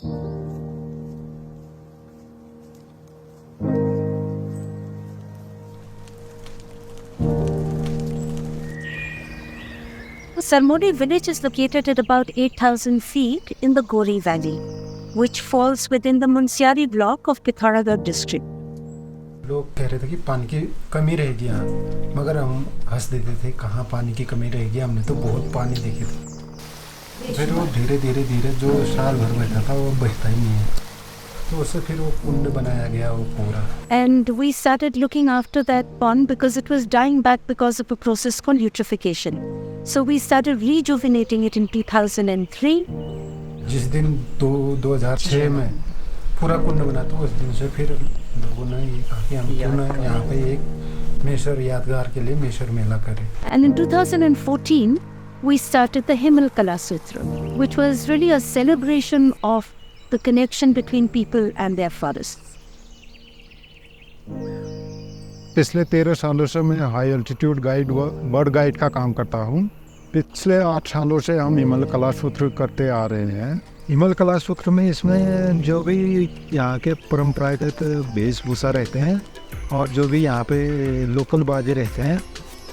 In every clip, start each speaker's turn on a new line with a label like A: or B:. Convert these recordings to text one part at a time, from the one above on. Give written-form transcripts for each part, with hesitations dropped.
A: Sarmoni village is located at about 8,000 feet in the Gori Valley, which falls within the Munsiari block of Pithoragarh district.
B: लोग कह रहे थे कि पानी की कमी रहेगी यहाँ, मगर हम हंस देते थे, कहाँ पानी की कमी रहेगी, हमने तो बहुत पानी देखे थे। फिर वो धीरे धीरे धीरे जो साल भर बैठा था वो बचता ही नहीं है, तो उससे फिर वो कुंड बनाया गया वो पूरा।
A: And we started looking after that pond because it was dying back because of a process called eutrophication. So we started rejuvenating it in 2003.
B: जिस दिन 2006 में पूरा कुंड बना, तो उस दिन से फिर लोगों ने ये कहा कि हम क्यों ना यहाँ पे एक मेसर यादगार के लिए मेसर मेला करें।
A: And in 2014, we started the Himal Kala Sutra, which was really a celebration of the connection between people and their forests.
C: पिछले 13 सालों से मैं हाई एल्टीट्यूड गाइड व बर्ड गाइड का काम करता हूँ। पिछले 8 सालों से हम हिमल कला सूत्र करते आ रहे हैं। हिमल कला सूत्र में इसमें जो भी यहाँ के परंपरागत वेशभूषा रहते हैं और जो भी यहाँ पे लोकल बाजे रहते हैं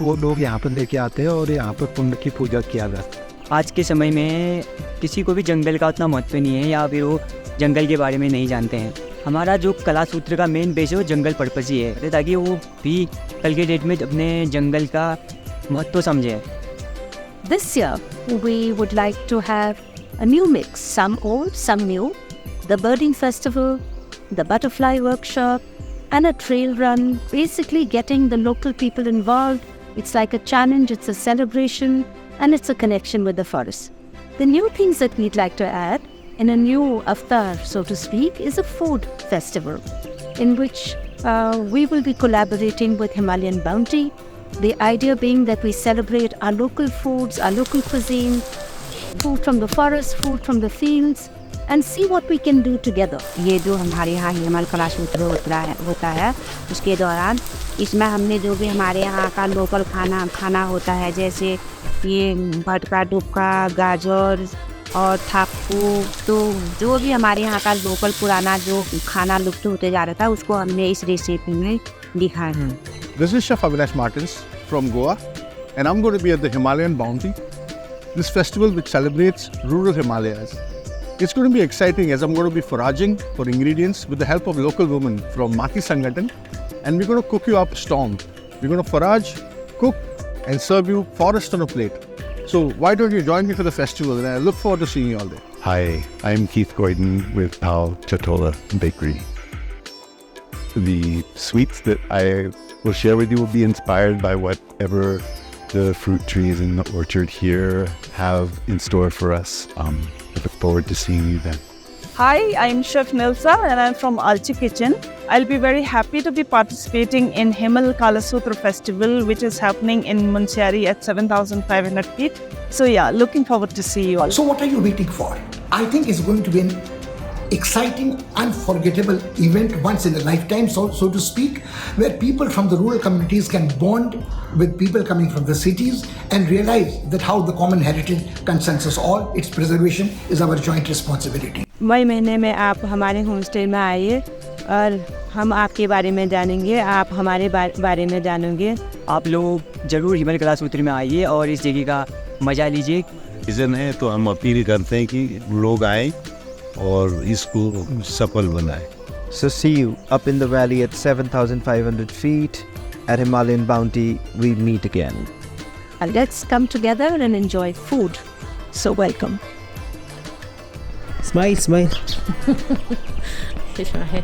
C: वो लोग यहाँ पर लेके आते हैं और यहाँ पर कुंड की पूजा किया जाता है।
D: आज के समय में किसी को भी जंगल का उतना महत्व नहीं है या फिर वो जंगल के बारे में नहीं जानते हैं। हमारा जो कला सूत्र का मेन बेस है वो जंगल पर्पस ही है, ताकि वो भी कल के डेट में अपने जंगल का महत्व समझे।
A: This year, we would like to have a new mix, some old, some new, the birding festival, the butterfly workshop, and a trail run, basically getting the local people involved. It's like a challenge, it's a celebration, and it's a connection with the forest. The new things that we'd like to add in a new avatar, so to speak, is a food festival in which we will be collaborating with Himalayan Bounty. The idea being that we celebrate our local foods, our local cuisine, food from the forest, food from the fields, and see what we can do together.
E: ये जो हमारे यहाँ हिमल कला सूत्र होता है उसके दौरान इसमें हमने जो भी हमारे यहाँ का लोकल खाना होता है, जैसे ये भटका डुबका, गाजर और थापू, तो जो भी हमारे यहाँ का लोकल पुराना जो खाना लुप्त होते जा रहा था उसको हमने इस रेसिपी में दिखाया है।
F: This is Chef Avinash Martins from Goa, and I'm going to be at the Himalayan Bounty, this festival which celebrates rural Himalayas. It's going to be exciting as I'm going to be foraging for ingredients with the help of local women from Mati Sangathan, and we're going to cook you up strong. We're going to forage, cook, and serve you forest on a plate. So why don't you join me for the festival, and I look forward to seeing you all there.
G: Hi, I'm Keith Gordon with Pal Chatola Bakery. The sweets that I will share with you will be inspired by whatever the fruit trees in the orchard here have in store for us. I look forward to seeing you then.
H: Hi, I'm Chef Nilsa and I'm from Alchi Kitchen. I'll be very happy to be participating in Himal Kala Sutra Festival, which is happening in Munsiari at 7,500 feet. So yeah, looking forward to see you all.
I: So what are you waiting for? I think it's going to be an exciting, unforgettable event once in a lifetime, so to speak, where people from the rural communities can bond with people coming from the cities and realize that how the common heritage concerns us all, its preservation is our joint responsibility.
E: मई महीने में आप हमारे home stay में आइए और हम आपके बारे में जानेंगे, आप हमारे बारे में जानेंगे।
D: आप लोग जरूर हिमल कला सूत्र में आइए और इस जगह का मजा लीजिए।
G: सीजन है तो हम अपील करते हैं कि लोग आए और इसको सफल बनाए।
J: So see you up in the valley at 7,500 feet at Himalayan Bounty. We meet again.
A: And let's come together and enjoy food. So welcome.
J: Smile, smile.
E: Smile.